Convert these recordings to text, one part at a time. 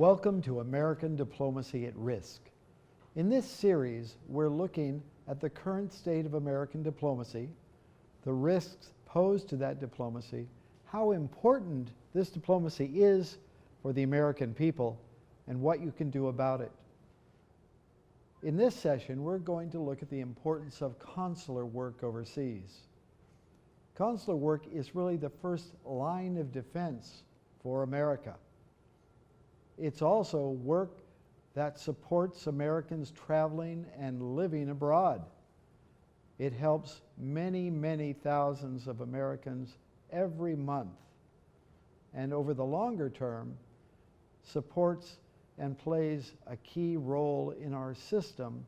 Welcome to American Diplomacy at Risk. In this series, we're looking at the current state of American diplomacy, the risks posed to that diplomacy, how important this diplomacy is for the American people, and what you can do about it. In this session, we're going to look at the importance of consular work overseas. Consular work is really the first line of defense for America. It's also work that supports Americans traveling and living abroad. It helps many, many thousands of Americans every month, and over the longer term, supports and plays a key role in our system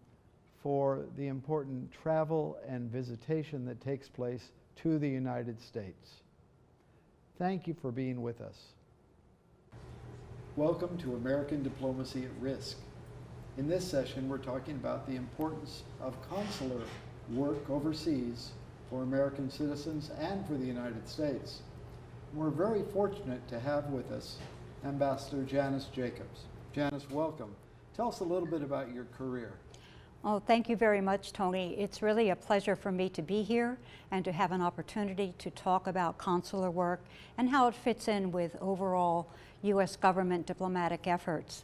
for the important travel and visitation that takes place to the United States. Thank you for being with us. Welcome to American Diplomacy at Risk. In this session, we're talking about the importance of consular work overseas for American citizens and for the United States. We're very fortunate to have with us Ambassador Janice Jacobs. Janice, welcome. Tell us a little bit about your career. Oh, thank you very much, Tony. It's really a pleasure for me to be here and to have an opportunity to talk about consular work and how it fits in with overall U.S. government diplomatic efforts.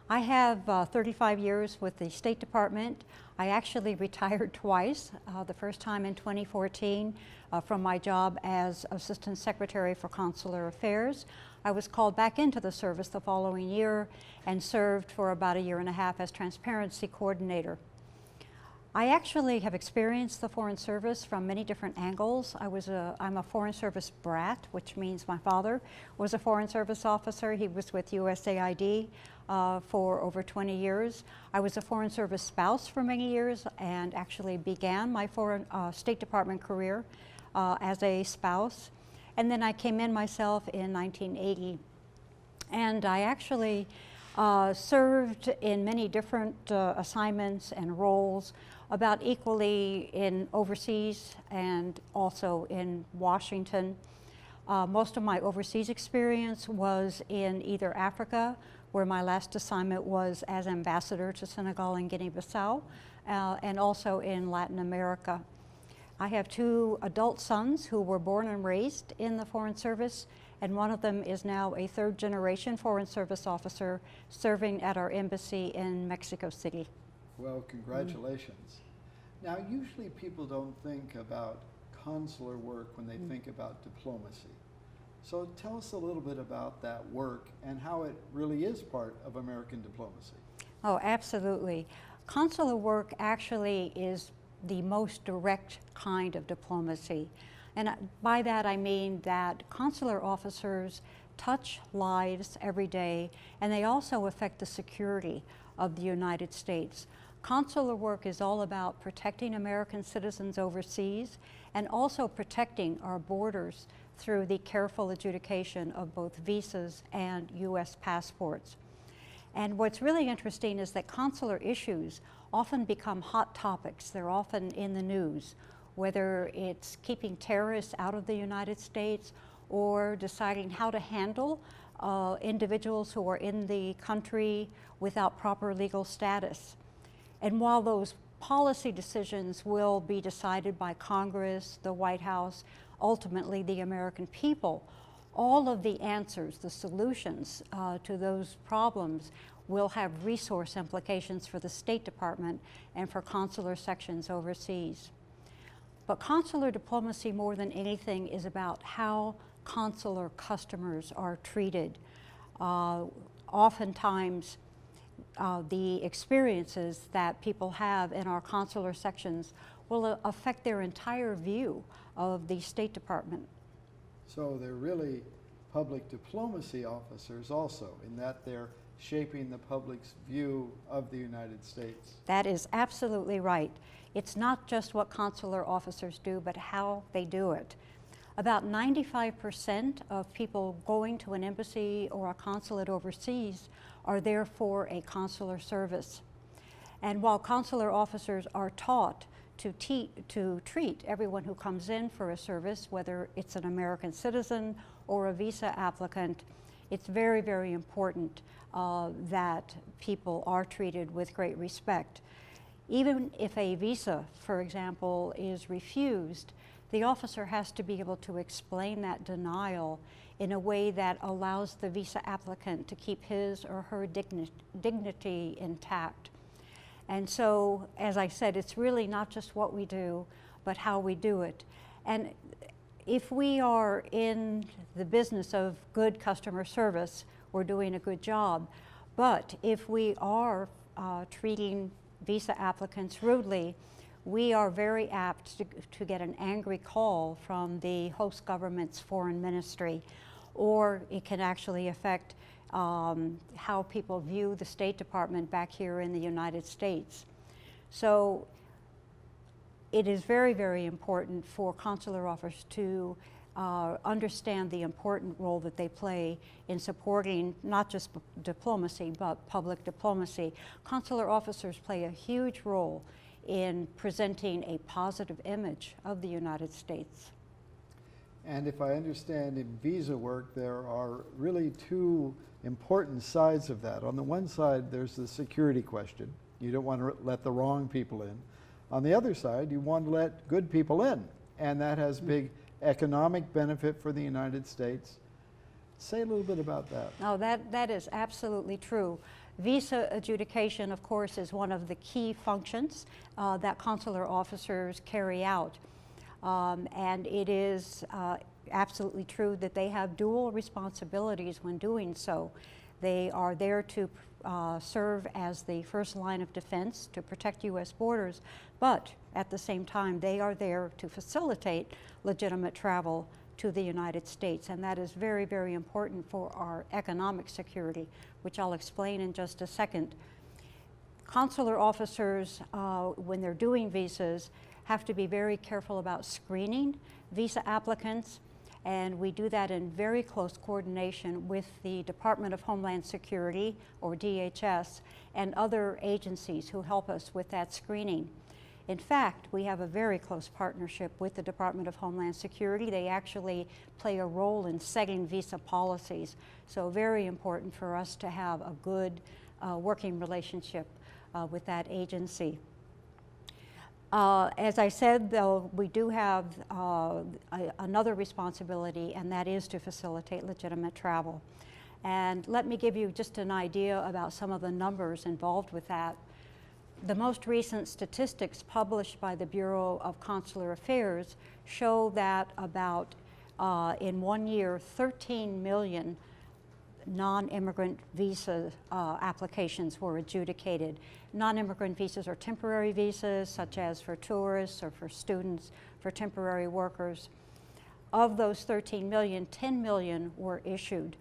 I have 35 years with the State Department. I actually retired twice, the first time in 2014 from my job as Assistant Secretary for Consular Affairs. I was called back into the service the following year and served for about a year and a half as Transparency Coordinator. I actually have experienced the Foreign Service from many different angles. I'm a Foreign Service brat, which means my father was a Foreign Service officer. He was with USAID for over 20 years. I was a Foreign Service spouse for many years and actually began my State Department career as a spouse. And then I came in myself in 1980. And I actually served in many different assignments and roles, about equally in overseas and also in Washington. Most of my overseas experience was in either Africa, where my last assignment was as ambassador to Senegal and Guinea-Bissau, and also in Latin America. I have two adult sons who were born and raised in the Foreign Service, and one of them is now a third-generation Foreign Service officer serving at our embassy in Mexico City. Well, congratulations. Now, usually people don't think about consular work when they think about diplomacy. So tell us a little bit about that work and how it really is part of American diplomacy. Oh, absolutely. Consular work actually is the most direct kind of diplomacy. And by that I mean that consular officers touch lives every day, and they also affect the security of the United States. Consular work is all about protecting American citizens overseas and also protecting our borders through the careful adjudication of both visas and U.S. passports. And what's really interesting is that consular issues often become hot topics. They're often in the news, whether it's keeping terrorists out of the United States or deciding how to handle individuals who are in the country without proper legal status. And while those policy decisions will be decided by Congress, the White House, ultimately the American people, all of the answers, the solutions to those problems will have resource implications for the State Department and for consular sections overseas. But consular diplomacy, more than anything, is about how consular customers are treated. Oftentimes, the experiences that people have in our consular sections will affect their entire view of the State Department. So they're really public diplomacy officers also, in that they're shaping the public's view of the United States. That is absolutely right. It's not just what consular officers do, but how they do it. About 95% of people going to an embassy or a consulate overseas are there for a consular service. And while consular officers are taught to treat everyone who comes in for a service, whether it's an American citizen or a visa applicant, it's very, very important that people are treated with great respect. Even if a visa, for example, is refused, the officer has to be able to explain that denial in a way that allows the visa applicant to keep his or her dignity intact. And so, as I said, it's really not just what we do, but how we do it. And if we are in the business of good customer service, we're doing a good job. But if we are treating visa applicants rudely, we are very apt to get an angry call from the host government's foreign ministry, or it can actually affect how people view the State Department back here in the United States. So it is very, very important for consular officers to understand the important role that they play in supporting not just diplomacy, but public diplomacy. Consular officers play a huge role in presenting a positive image of the United States. And if I understand, in visa work, there are really two important sides of that. On the one side, there's the security question. You don't want to let the wrong people in. On the other side, you want to let good people in, and that has big economic benefit for the United States. Say a little bit about that. No, that is absolutely true. Visa adjudication, of course, is one of the key functions that consular officers carry out. And it is absolutely true that they have dual responsibilities when doing so. They are there to serve as the first line of defense to protect U.S. borders, but at the same time, they are there to facilitate legitimate travel to the United States, and that is very, very important for our economic security, which I'll explain in just a second. Consular officers, when they're doing visas, have to be very careful about screening visa applicants, and we do that in very close coordination with the Department of Homeland Security, or DHS, and other agencies who help us with that screening. In fact, we have a very close partnership with the Department of Homeland Security. They actually play a role in setting visa policies, so very important for us to have a good working relationship with that agency. As I said, though, we do have another responsibility, and that is to facilitate legitimate travel. And let me give you just an idea about some of the numbers involved with that. The most recent statistics published by the Bureau of Consular Affairs show that about, in 1 year, 13 million non-immigrant visa applications were adjudicated. Non-immigrant visas are temporary visas, such as for tourists or for students, for temporary workers. Of those 13 million, 10 million were issued.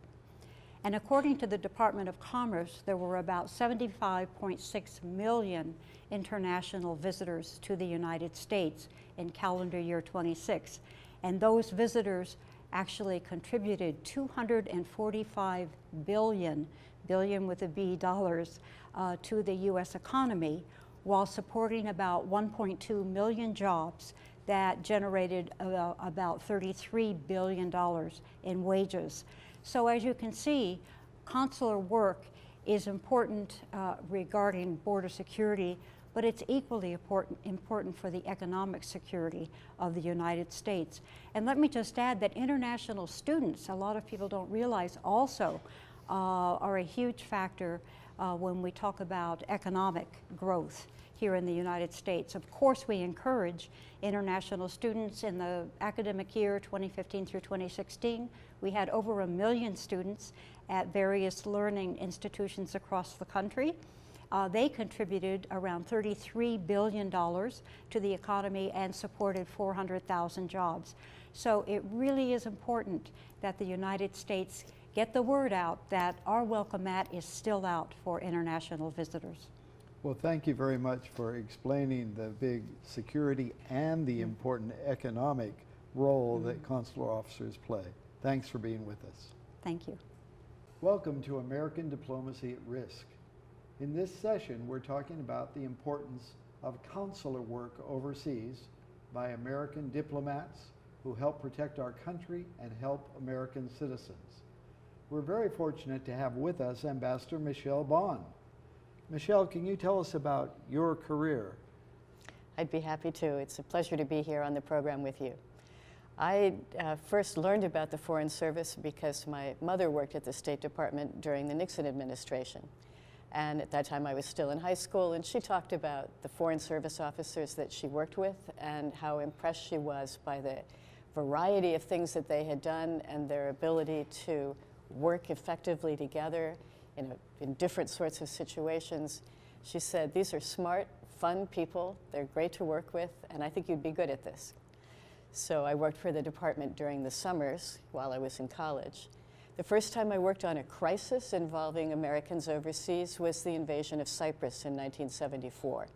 And according to the Department of Commerce, there were about 75.6 million international visitors to the United States in calendar year 26. And those visitors actually contributed $245 billion with a B, dollars, to the U.S. economy, while supporting about 1.2 million jobs that generated about $33 billion in wages. So as you can see, consular work is important regarding border security, but it's equally important for the economic security of the United States. And let me just add that international students, a lot of people don't realize, also are a huge factor when we talk about economic growth here in the United States. Of course, we encourage international students. In the academic year 2015 through 2016, we had over 1 million students at various learning institutions across the country. They contributed around $33 billion to the economy and supported 400,000 jobs. So it really is important that the United States get the word out that our welcome mat is still out for international visitors. Well, thank you very much for explaining the big security and the important economic role that consular officers play. Thanks for being with us. Thank you. Welcome to American Diplomacy at Risk. In this session, we're talking about the importance of consular work overseas by American diplomats who help protect our country and help American citizens. we're very fortunate to have with us Ambassador Michelle Bond. Michelle, can you tell us about your career? I'd be happy to. It's a pleasure to be here on the program with you. I first learned about the Foreign Service because my mother worked at the State Department during the Nixon administration. And at that time I was still in high school, and she talked about the Foreign Service officers that she worked with and how impressed she was by the variety of things that they had done and their ability to work effectively together in different sorts of situations. She said, "These are smart, fun people. They're great to work with, and I think you'd be good at this." So I worked for the department during the summers while I was in college. The first time I worked on a crisis involving Americans overseas was the invasion of Cyprus in 1974,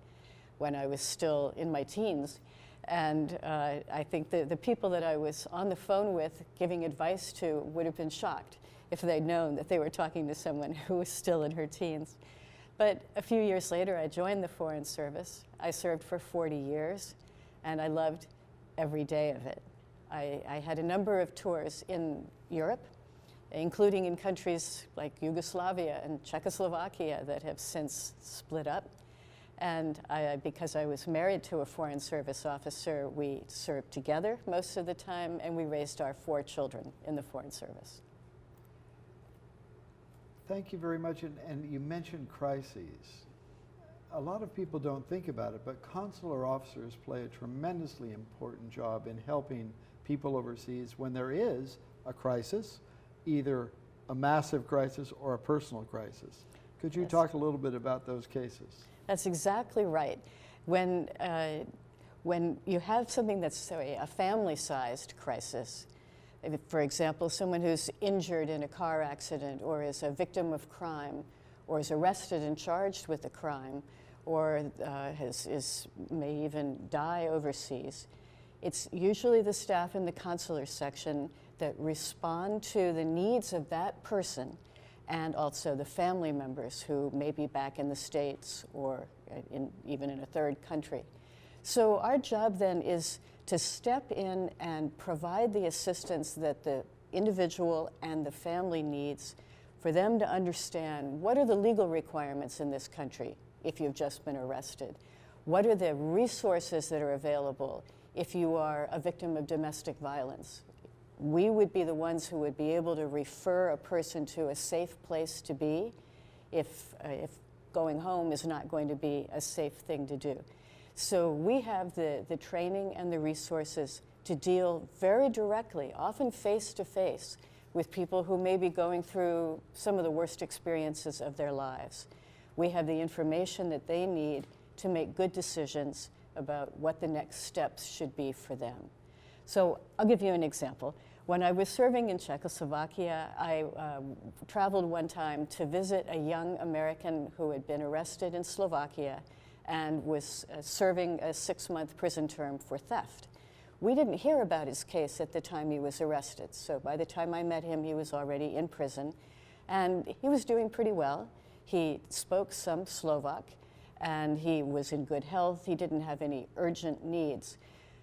when I was still in my teens. And I think the people that I was on the phone with giving advice to would have been shocked if they'd known that they were talking to someone who was still in her teens. But a few years later, I joined the Foreign Service. I served for 40 years, and I loved every day of it. I had a number of tours in Europe, including in countries like Yugoslavia and Czechoslovakia that have since split up. And because I was married to a Foreign Service officer, we served together most of the time, and we raised our 4 children in the Foreign Service. Thank you very much. And you mentioned crises. A lot of people don't think about it, but consular officers play a tremendously important job in helping people overseas when there is a crisis, either a massive crisis or a personal crisis. Could you talk a little bit about those cases? That's exactly right. When you have something that's, say, a family-sized crisis, for example, someone who's injured in a car accident or is a victim of crime or is arrested and charged with a crime or may even die overseas, it's usually the staff in the consular section that respond to the needs of that person and also the family members who may be back in the States or even in a third country. So our job then is to step in and provide the assistance that the individual and the family needs for them to understand what are the legal requirements in this country if you've just been arrested. What are the resources that are available if you are a victim of domestic violence? We would be the ones who would be able to refer a person to a safe place to be if going home is not going to be a safe thing to do. So we have the training and the resources to deal very directly, often face to face, with people who may be going through some of the worst experiences of their lives. We have the information that they need to make good decisions about what the next steps should be for them. So I'll give you an example. When I was serving in Czechoslovakia, I traveled one time to visit a young American who had been arrested in Slovakia and was serving a 6-month prison term for theft. We didn't hear about his case at the time he was arrested, so by the time I met him, he was already in prison, and he was doing pretty well. He spoke some Slovak, and he was in good health. He didn't have any urgent needs.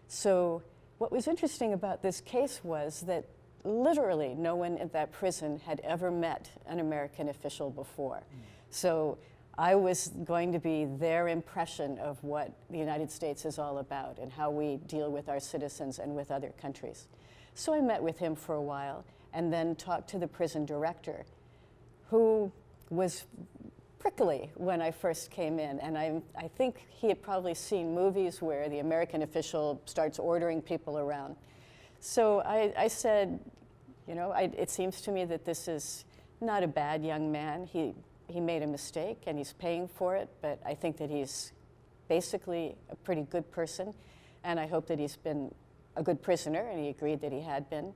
So what was interesting about this case was that literally no one at that prison had ever met an American official before. So I was going to be their impression of what the United States is all about and how we deal with our citizens and with other countries. So I met with him for a while and then talked to the prison director, who was prickly when I first came in. And I think he had probably seen movies where the American official starts ordering people around. So I said, you know, it seems to me that this is not a bad young man. He made a mistake and he's paying for it, but I think that he's basically a pretty good person, and I hope that he's been a good prisoner, and he agreed that he had been.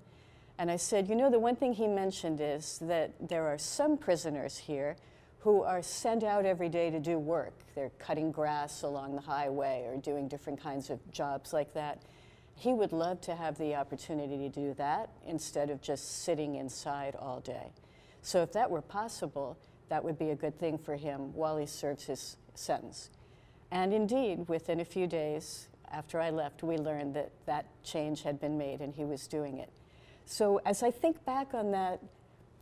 And I said, you know, the one thing he mentioned is that there are some prisoners here who are sent out every day to do work. They're cutting grass along the highway or doing different kinds of jobs like that. He would love to have the opportunity to do that instead of just sitting inside all day. So if that were possible, that would be a good thing for him while he serves his sentence. And indeed, within a few days after I left, we learned that that change had been made and he was doing it. So as I think back on that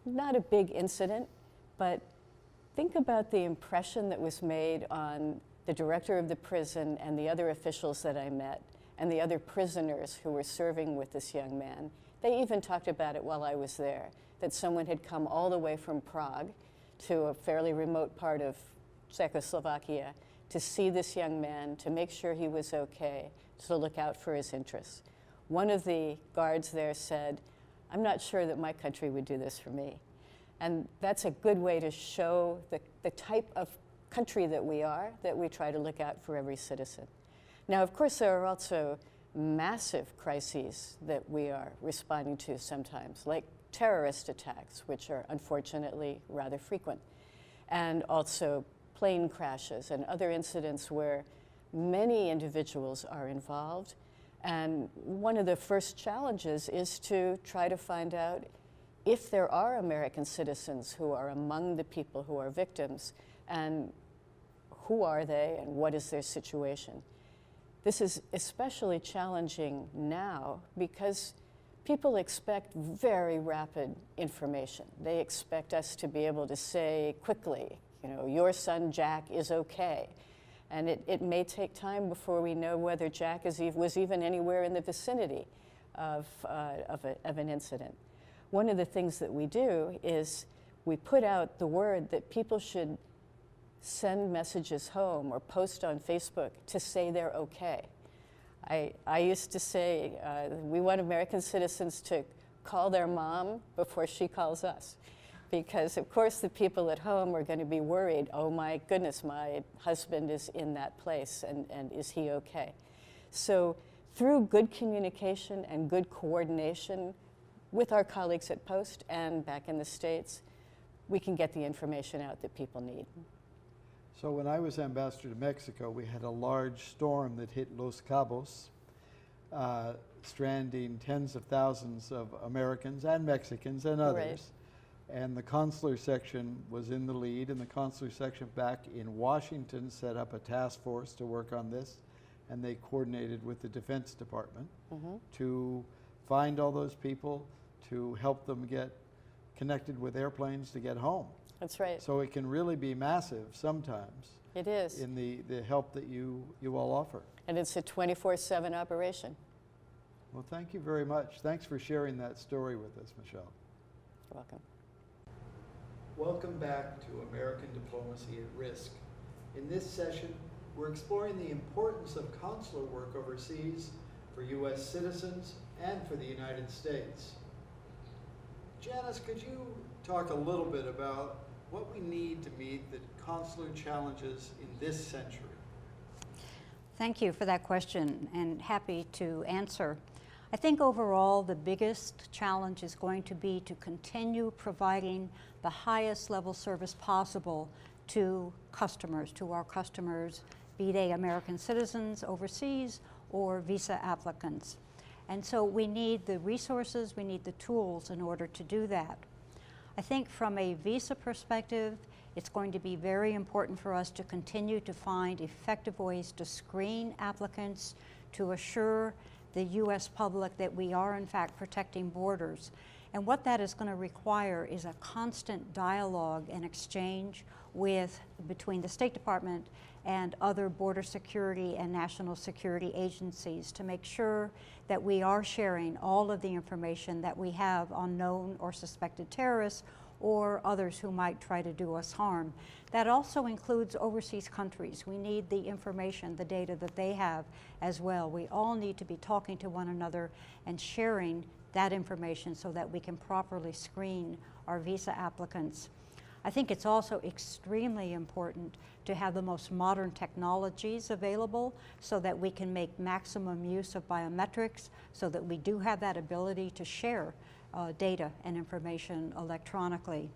not a big incident, but think about the impression that was made on the director of the prison and the other officials that I met and the other prisoners who were serving with this young man. They even talked about it while I was there, that someone had come all the way from Prague to a fairly remote part of Czechoslovakia to see this young man, to make sure he was okay, to look out for his interests. One of the guards there said, "I'm not sure that my country would do this for me." And that's a good way to show the type of country that we are, that we try to look out for every citizen. Now, of course, there are also massive crises that we are responding to sometimes, like terrorist attacks, which are unfortunately rather frequent, and also plane crashes and other incidents where many individuals are involved. And one of the first challenges is to try to find out if there are American citizens who are among the people who are victims, and who are they and what is their situation. This is especially challenging now because people expect very rapid information. They expect us to be able to say quickly, you know, your son Jack is okay. And it may take time before we know whether Jack was even anywhere in the vicinity of an incident. One of the things that we do is we put out the word that people should send messages home or post on Facebook to say they're okay. I used to say, we want American citizens to call their mom before she calls us. Because, of course, the people at home are going to be worried, oh my goodness, my husband is in that place, and is he okay? So through good communication and good coordination with our colleagues at Post and back in the States, we can get the information out that people need. So when I was ambassador to Mexico, we had a large storm that hit Los Cabos, stranding tens of thousands of Americans and Mexicans and others. Right. And the consular section was in the lead, and the consular section back in Washington set up a task force to work on this, and they coordinated with the Defense Department to find all those people, to help them get connected with airplanes to get home. That's right. So it can really be massive sometimes. It is. In the help that you all offer. And it's a 24/7 operation. Well, thank you very much. Thanks for sharing that story with us, Michelle. You're welcome. Welcome back to American Diplomacy at Risk. In this session, we're exploring the importance of consular work overseas for U.S. citizens and for the United States. Janice, could you talk a little bit about what we need to meet the consular challenges in this century? Thank you for that question, and happy to answer. I think overall the biggest challenge is going to be to continue providing the highest level service possible to customers, to our customers, be they American citizens overseas or visa applicants. And so we need the resources, we need the tools in order to do that. I think from a visa perspective, it's going to be very important for us to continue to find effective ways to screen applicants, to assure the U.S. public that we are in fact protecting borders. And what that is going to require is a constant dialogue and exchange between the State Department and other border security and national security agencies to make sure that we are sharing all of the information that we have on known or suspected terrorists or others who might try to do us harm. That also includes overseas countries. We need the information, the data that they have as well. We all need to be talking to one another and sharing that information so that we can properly screen our visa applicants. I think it's also extremely important to have the most modern technologies available so that we can make maximum use of biometrics, so that we do have that ability to share data and information electronically.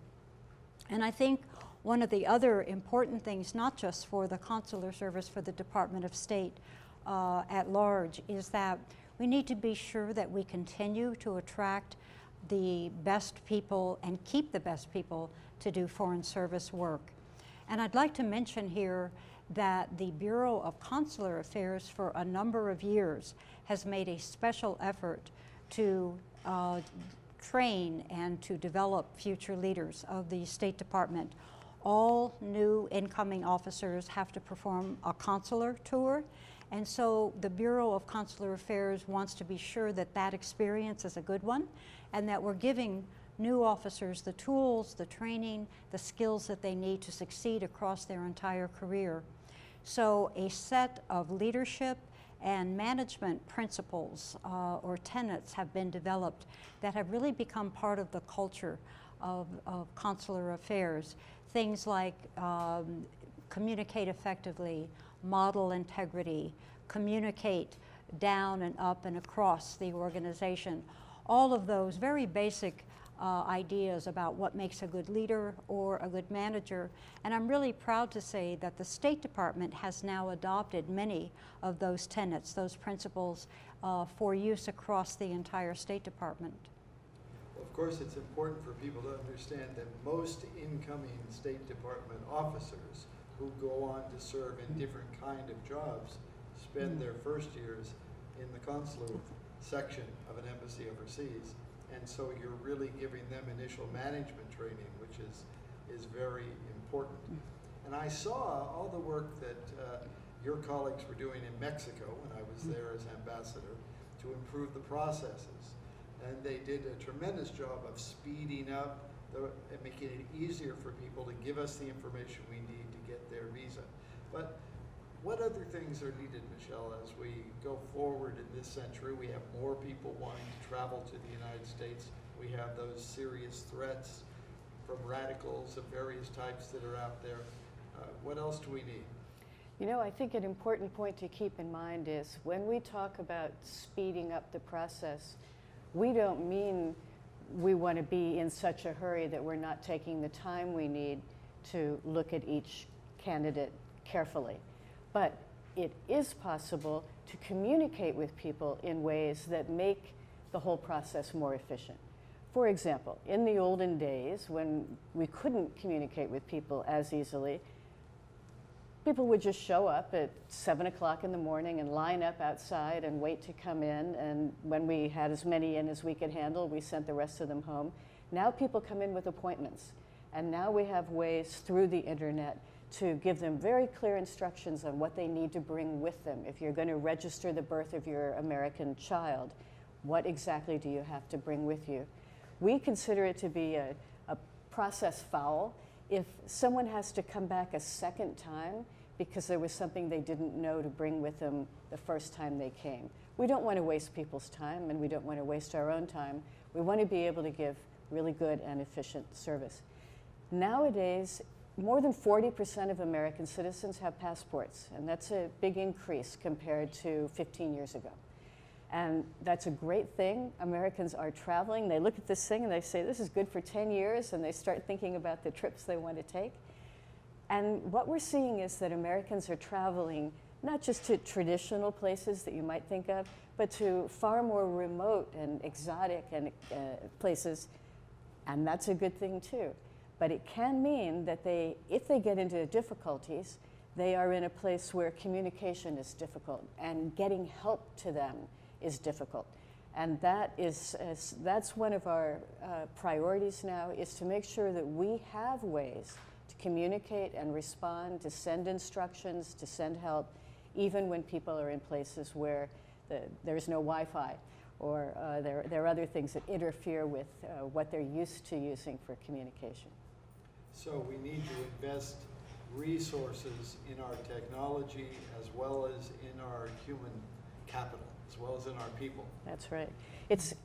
And I think one of the other important things, not just for the consular service, for the Department of State at large, is that we need to be sure that we continue to attract the best people and keep the best people to do foreign service work. And I'd like to mention here that the Bureau of Consular Affairs for a number of years has made a special effort to train and to develop future leaders of the State Department. All new incoming officers have to perform a consular tour, and so the Bureau of Consular Affairs wants to be sure that that experience is a good one, and that we're giving new officers the tools, the training, the skills that they need to succeed across their entire career. So a set of leadership and management principles or tenets have been developed that have really become part of the culture of consular affairs. Things like communicate effectively, model integrity, communicate down and up and across the organization. All of those very basic ideas about what makes a good leader or a good manager. And I'm really proud to say that the State Department has now adopted many of those tenets, those principles, for use across the entire State Department. Of course, it's important for people to understand that most incoming State Department officers who go on to serve in different kind of jobs spend their first years in the consular section of an embassy overseas. And so you're really giving them initial management training, which is very important. And I saw all the work that your colleagues were doing in Mexico when I was there as ambassador to improve the processes. And they did a tremendous job of speeding up and making it easier for people to give us the information we need to get their visa. But what other things are needed, Michelle, as we go forward in this century? We have more people wanting to travel to the United States. We have those serious threats from radicals of various types that are out there. What else do we need? You know, I think an important point to keep in mind is when we talk about speeding up the process, we don't mean we want to be in such a hurry that we're not taking the time we need to look at each candidate carefully. But it is possible to communicate with people in ways that make the whole process more efficient. For example, in the olden days when we couldn't communicate with people as easily, people would just show up at 7 o'clock in the morning and line up outside and wait to come in, and when we had as many in as we could handle, we sent the rest of them home. Now people come in with appointments, and now we have ways through the internet to give them very clear instructions on what they need to bring with them. If you're going to register the birth of your American child, what exactly do you have to bring with you? We consider it to be a process foul if someone has to come back a second time because there was something they didn't know to bring with them the first time they came. We don't want to waste people's time, and we don't want to waste our own time. We want to be able to give really good and efficient service. Nowadays, more than 40% of American citizens have passports, and that's a big increase compared to 15 years ago. And that's a great thing. Americans are traveling. They look at this thing and they say, this is good for 10 years, and they start thinking about the trips they want to take. And what we're seeing is that Americans are traveling not just to traditional places that you might think of, but to far more remote and exotic and places, and that's a good thing too. But it can mean that if they get into difficulties, they are in a place where communication is difficult and getting help to them is difficult. And that's one of our priorities now, is to make sure that we have ways to communicate and respond, to send instructions, to send help, even when people are in places where there's no Wi-Fi or there are other things that interfere with what they're used to using for communication. So we need to invest resources in our technology as well as in our human capital, as well as in our people. That's right. It's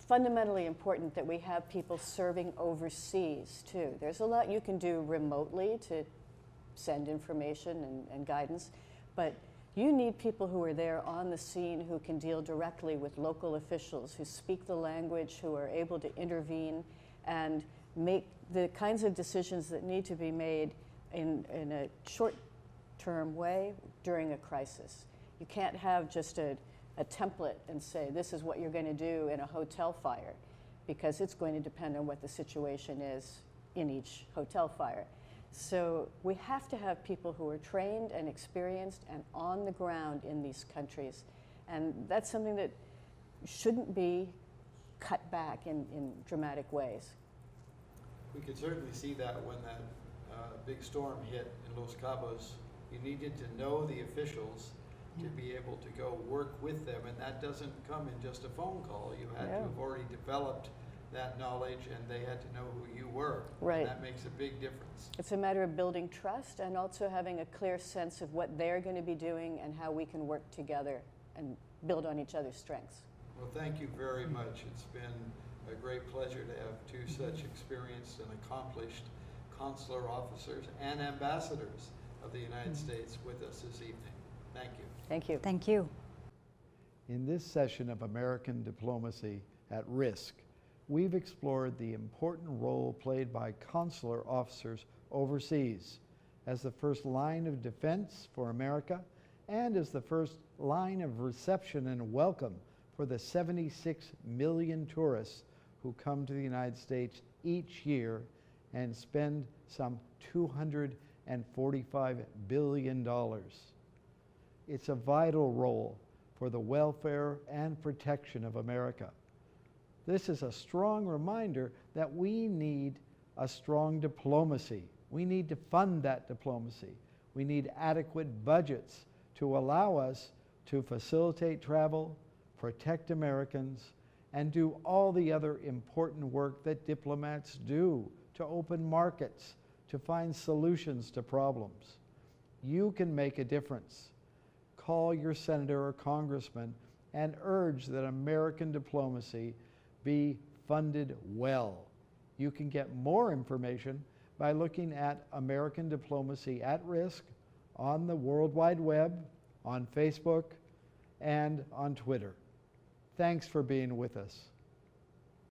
fundamentally important that we have people serving overseas too. There's a lot you can do remotely to send information and guidance, but you need people who are there on the scene, who can deal directly with local officials, who speak the language, who are able to intervene and make the kinds of decisions that need to be made in a short-term way during a crisis. You can't have just a template and say, this is what you're going to do in a hotel fire, because it's going to depend on what the situation is in each hotel fire. So we have to have people who are trained and experienced and on the ground in these countries. And that's something that shouldn't be cut back in dramatic ways. We could certainly see that when that big storm hit in Los Cabos. You needed to know the officials to be able to go work with them, and that doesn't come in just a phone call. You had to have already developed that knowledge, and they had to know who you were. Right. And that makes a big difference. It's a matter of building trust and also having a clear sense of what they're going to be doing and how we can work together and build on each other's strengths. Well, thank you very much. It's been a great pleasure to have two such experienced and accomplished consular officers and ambassadors of the United States with us this evening. Thank you. Thank you. Thank you. In this session of American Diplomacy at Risk, we've explored the important role played by consular officers overseas as the first line of defense for America and as the first line of reception and welcome for the 76 million tourists who come to the United States each year and spend some $245 billion. It's a vital role for the welfare and protection of America. This is a strong reminder that we need a strong diplomacy. We need to fund that diplomacy. We need adequate budgets to allow us to facilitate travel, protect Americans, and do all the other important work that diplomats do to open markets, to find solutions to problems. You can make a difference. Call your senator or congressman and urge that American diplomacy be funded well. You can get more information by looking at American Diplomacy at Risk on the World Wide Web, on Facebook, and on Twitter. Thanks for being with us.